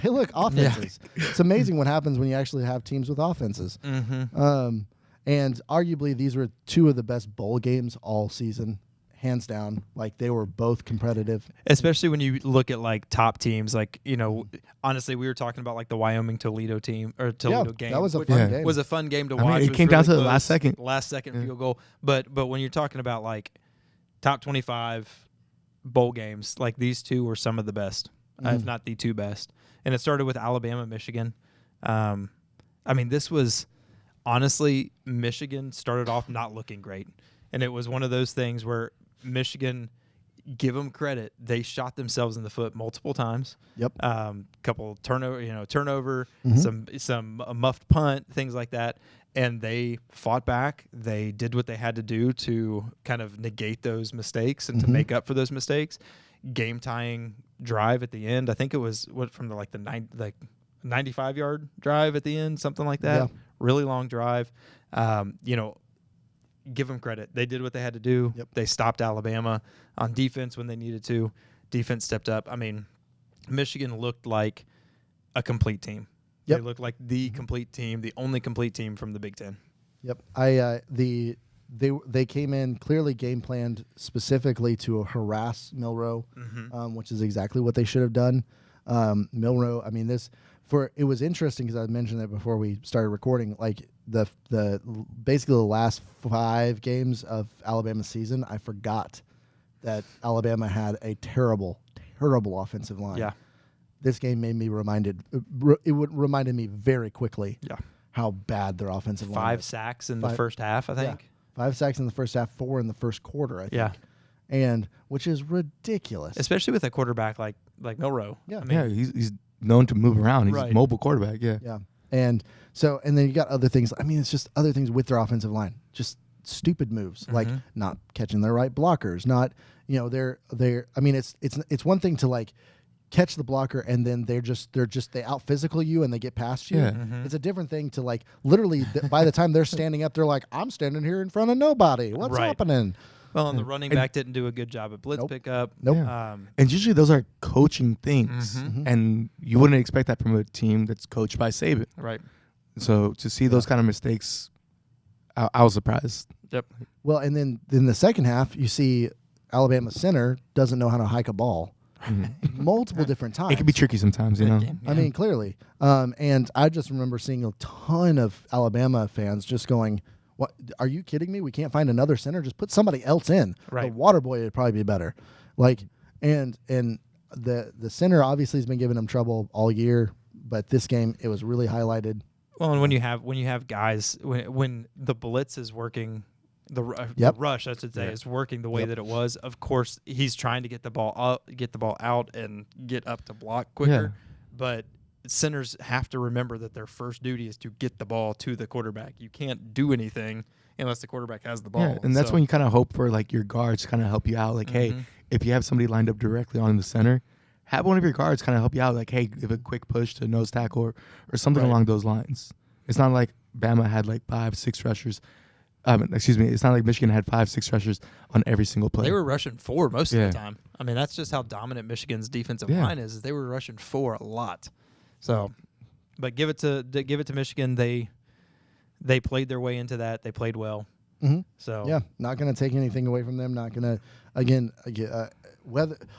Hey, look, offenses. Yeah. It's amazing what happens when you actually have teams with offenses. Mm-hmm. And arguably, these were two of the best bowl games all season, hands down. Like, they were both competitive. Especially when you look at like top teams, like, honestly, we were talking about like the Wyoming Toledo team or Toledo game. That was a which fun game. Was a fun game to I mean, watch. it was came down really to the last close. second. Last second field goal. But when you're talking about like top 25 bowl games, like these two were some of the best, if not the two best. And it started with Alabama, Michigan. I mean, this was honestly, Michigan started off not looking great. And it was one of those things where Michigan, give them credit, they shot themselves in the foot multiple times. Yep. Couple turnover, some a muffed punt, things like that. And they fought back. They did what they had to do to kind of negate those mistakes and to make up for those mistakes. Game tying drive at the end. I think it was from the 95-yard drive at the end, something like that. Yeah. Really long drive. Give them credit. They did what they had to do. Yep. They stopped Alabama on defense when they needed to. Defense stepped up. I mean, Michigan looked like a complete team. Yep. They looked like the complete team, the only complete team from the Big Ten. Yep. They came in clearly game planned specifically to harass Milroe, which is exactly what they should have done. Milroe, I mean, it was interesting because I mentioned that before we started recording. Like the basically the last 5 games of Alabama's season, I forgot that Alabama had a terrible offensive line. Yeah. This game made me reminded me very quickly. Yeah. How bad their offensive line 5 is. sacks in the first half, I think. Yeah. 5 sacks in the first half, 4 in the first quarter, I think. Yeah. And which is ridiculous. Especially with a quarterback like Milroe. Yeah. I mean, he's known to move around. He's Right. a mobile quarterback. Yeah. Yeah. And then you got other things. I mean, it's just other things with their offensive line. Just stupid moves, like not catching their right blockers, not, they're I mean, it's one thing to like catch the blocker and then they out physical you and they get past you. Yeah. It's a different thing to like literally by the time they're standing up, they're like, I'm standing here in front of nobody. What's Right. happening? Well, and the running back didn't do a good job at blitz pickup. Nope. Yeah. And usually those are coaching things, and you wouldn't expect that from a team that's coached by Saban. Right. So to see those kind of mistakes, I was surprised. Yep. Well, and then in the second half, you see Alabama center doesn't know how to hike a ball multiple different times. It can be tricky sometimes, you know. I mean, clearly. And I just remember seeing a ton of Alabama fans just going, "What? Are you kidding me? We can't find another center. Just put somebody else in. Right. The water boy would probably be better." Like, and the center obviously has been giving them trouble all year, but this game it was really highlighted. Well, and when you have guys when the blitz is working, the rush I should say is working the way that it was. Of course, he's trying to get the ball out and get up to block quicker. But centers have to remember that their first duty is to get the ball to the quarterback. You can't do anything unless the quarterback has the ball. Yeah, and that's when you kind of hope for like your guards to kind of help you out. Like, hey, if you have somebody lined up directly on the center, have one of your guards kind of help you out. Like, hey, give a quick push to nose tackle or something along those lines. It's not like Bama had like 5-6 rushers. It's not like Michigan had 5-6 rushers on every single play. They were rushing 4 most of the time. I mean, that's just how dominant Michigan's defensive line is. They were rushing 4 a lot. So, but give it to Michigan. They played their way into that. They played well. So yeah, not going to take anything away from them. Not going to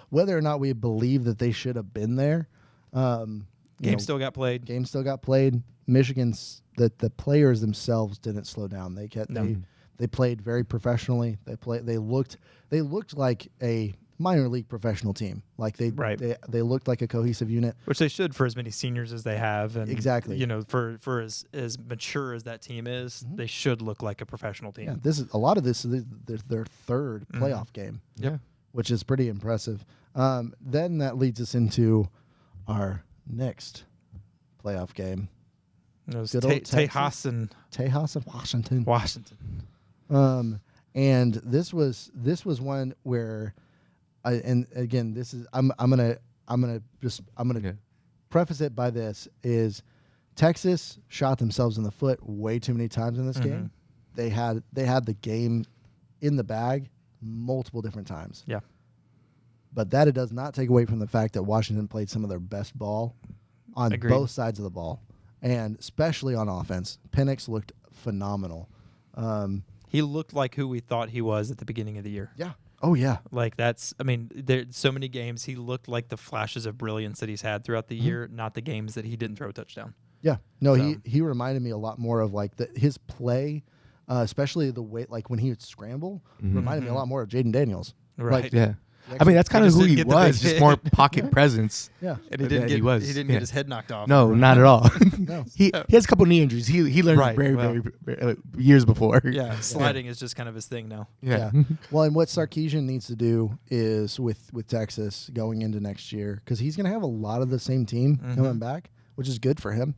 whether or not we believe that they should have been there. Game still got played. Game still got played. Michigan's the players themselves didn't slow down. They played very professionally. They looked like a minor league professional team. Like they looked like a cohesive unit, which they should for as many seniors as they have. And exactly, for as mature as that team is, they should look like a professional team. Yeah, this is a lot of this is their third playoff game. Yeah, which is pretty impressive. Then that leads us into our next playoff game. It was Tejas and Washington. And this was one where, I'm gonna preface it by this is Texas shot themselves in the foot way too many times in this game. They had the game in the bag multiple different times. Yeah. But that it does not take away from the fact that Washington played some of their best ball on both sides of the ball, and especially on offense. Penix looked phenomenal. He looked like who we thought he was at the beginning of the year. Yeah. Oh yeah. Like there's so many games he looked like the flashes of brilliance that he's had throughout the year, not the games that he didn't throw a touchdown. Yeah. No, So- he reminded me a lot more of like his play, especially the way like when he would scramble, reminded me a lot more of Jaden Daniels. Right. Like, Yeah. he I mean, that's kind of just who didn't he get the big was, just hit. more pocket presence. Yeah. And he That didn't he was, get yeah. his head knocked off. No, not at all. No. he has a couple knee injuries. He learned Right, very, well. very years before. Yeah, sliding is just kind of his thing now. Yeah. Well, and what Sarkisian needs to do is with Texas going into next year, because he's going to have a lot of the same team coming back, which is good for him.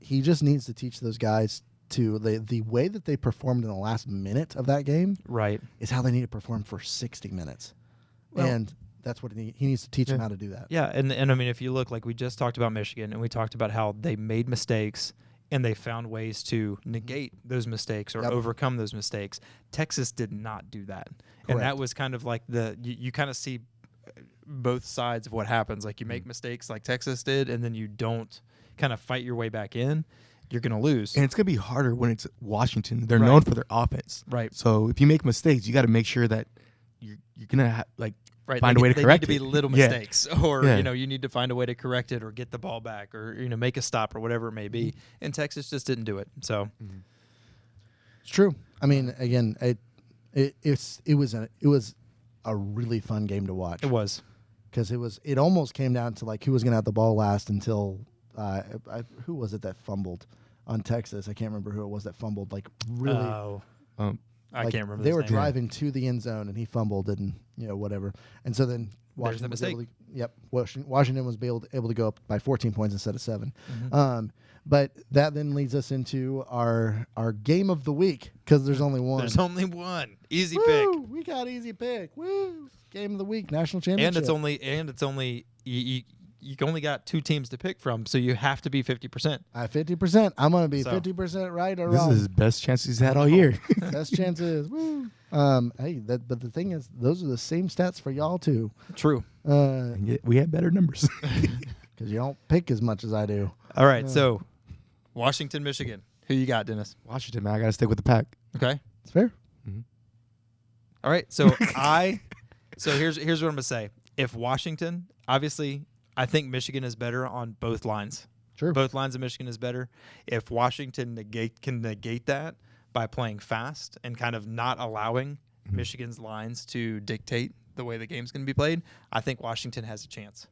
He just needs to teach those guys to the way that they performed in the last minute of that game Right. is how they need to perform for 60 minutes. Well- And that's what he needs to teach them how to do that. Yeah, and I mean, if you look, like we just talked about Michigan, and we talked about how they made mistakes and they found ways to negate those mistakes or Yep. overcome those mistakes. Texas did not do that, and that Correct. was kind of like you kind of see both sides of what happens. Like you make mistakes, like Texas did, and then you don't kind of fight your way back in. You're gonna lose. And it's going to be harder when it's Washington. They're Right. known for their offense. Right. So if you make mistakes, you got to make sure that you're going to Right, find they a way need- to they correct need to be it. little Yeah. mistakes, or Yeah. you need to find a way to correct it, or get the ball back, or make a stop, or whatever it may be. And Texas just didn't do it. So It's true. I mean, again, it was a really fun game to watch it was. because it almost came down to like who was going to have the ball last until who was it that fumbled on Texas? I can't remember who it was that fumbled. Like really, Oh, Um, I like, can't remember. They his were name. driving to the end zone and he fumbled and whatever. And so then There's the Washington was able mistake. to, Washington was able to go up by 14 points instead of 7. Mm-hmm. But that then leads us into our game of the week because there's only one. There's only one easy Woo! pick, We got easy pick. Woo! Game of the week, national and championship. it's only you only got 2 teams to pick from, so you have to be 50%. 50%. I'm gonna be So- 50% right or this wrong. is his best chance he's had all year. Best chances. Woo! But the thing is, those are the same stats for y'all too. True. And yet we have better numbers. Because you don't pick as much as I do. All right, so Washington, Michigan. Who you got, Dennis? Washington, man, I got to stick with the pack. Okay. It's fair. All right. So here's what I'm gonna say. If Washington, obviously, I think Michigan is better on both lines. Sure. Both lines of Michigan is better. If Washington can negate that by playing fast and kind of not allowing Michigan's lines to dictate the way the game's going to be played, I think Washington has a chance.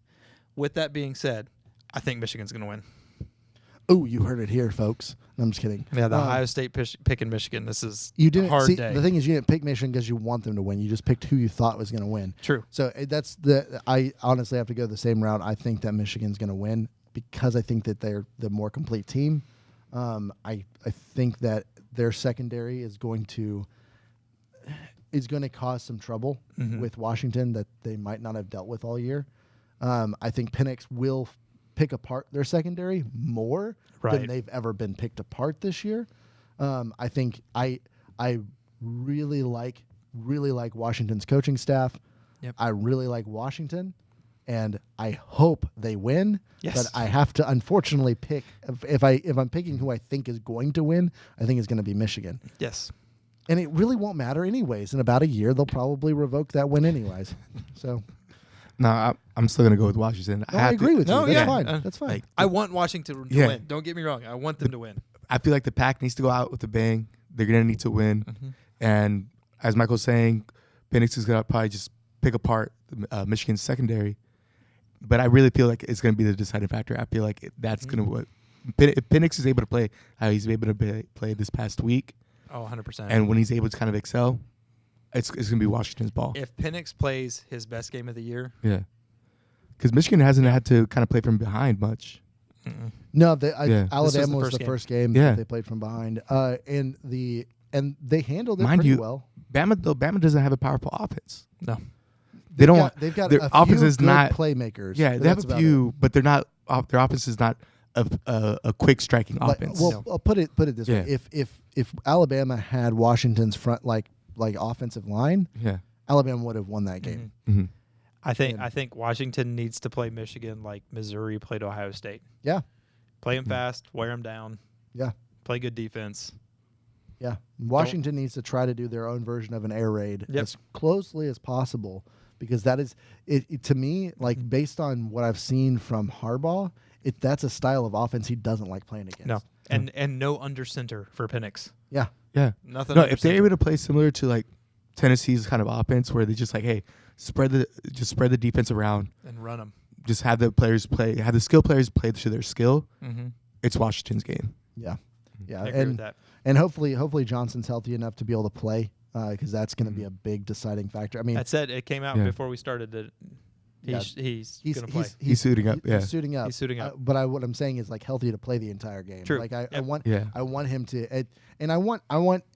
With that being said, I think Michigan's going to win. Oh, you heard it here, folks. No, I'm just kidding. Yeah, the Ohio State picking Michigan. This is You didn't a hard see. day. The thing is, you didn't pick Michigan because you want them to win. You just picked who you thought was going to win. True. So that's I honestly have to go the same route. I think that Michigan's going to win because I think that they're the more complete team. I think that their secondary is going to cause some trouble with Washington that they might not have dealt with all year. I think Penix will pick apart their secondary more than Right. they've ever been picked apart this year. I think I really like Washington's coaching staff. Yep. I really like Washington, and I hope they win. Yes. But I have to unfortunately pick if I'm picking who I think is going to win. I think it's going to be Michigan, Yes. and it really won't matter anyways. In about a year, they'll probably revoke that win anyways. So No, I'm still going to go with Washington. no, I agree with you. No, That's yeah. fine. Uh, That's fine. like, I want Washington to Yeah. win. Don't get me wrong. I want them to win. I feel like the pack needs to go out with a bang. They're going to need to win. And as Michael's saying, Penix is going to probably just pick apart Michigan's secondary. But I really feel like it's going to be the deciding factor. I feel like that's going to what if Penix is able to play how he's able to play this past week, Oh, 100%. and when he's able to kind of excel, it's going to be Washington's ball. If Penix plays his best game of the year, Yeah. Because Michigan hasn't had to kind of play from behind much. No, Yeah. Alabama was first the game. first game Yeah. that they played from behind, and they handled it Mind pretty you, well. Bama doesn't have a powerful offense. no. They don't. They've got their a offense few is good not playmakers. Yeah, but they have that's a about few, but they're not. Their offense is not a quick striking it. Like, offense. well, I'll put it this Yeah. way: if Alabama had Washington's front like offensive line, Yeah. Alabama would have won that game. Mm-hmm. I think Washington needs to play Michigan like Missouri played Ohio State. Yeah, Play them fast, wear them down, yeah. play good defense. Yeah, Washington needs to try to do their own version of an air raid as closely as possible, because that is it to me, like based on what I've seen from Harbaugh, that's a style of offense he doesn't like playing against. No, and no under center for Penix. Yeah, Yeah. Nothing. No, under if they're center. able to play similar to like Tennessee's kind of offense, where they just like, hey, spread the defense around and run them. just have the skill players play to their skill. Mm-hmm. It's Washington's game. yeah, yeah. I agree with that. And hopefully Johnson's healthy enough to be able to play, because that's going to be a big deciding factor. I mean, That said, it came out before we started that he's going to play. He's suiting up. He's suiting up. He's suiting up. But what I'm saying is like healthy to play the entire game. True. Like I Yep. want him to, and I want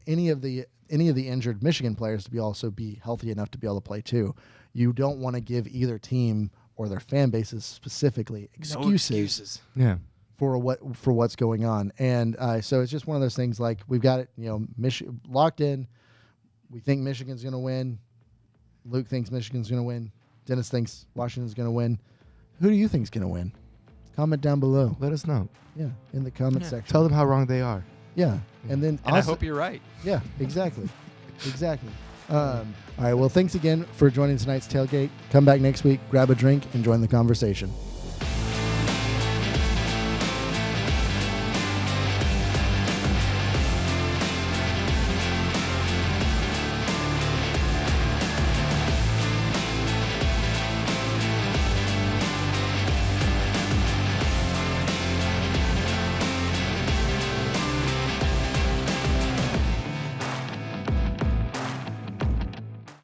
any of the injured Michigan players to be healthy enough to be able to play too. You don't want to give either team or their fan bases specifically excuses. Yeah. For what's going on, and so it's just one of those things. Like we've got it, locked in. We think Michigan's going to win. Luke thinks Michigan's going to win. Dennis thinks Washington's going to win. Who do you think's going to win? Comment down below. Let us know. Yeah, in the comment section. Tell them how wrong they are. Yeah, and then And I hope you're right. Yeah, exactly, exactly. All right. Well, thanks again for joining tonight's tailgate. Come back next week, grab a drink, and join the conversation.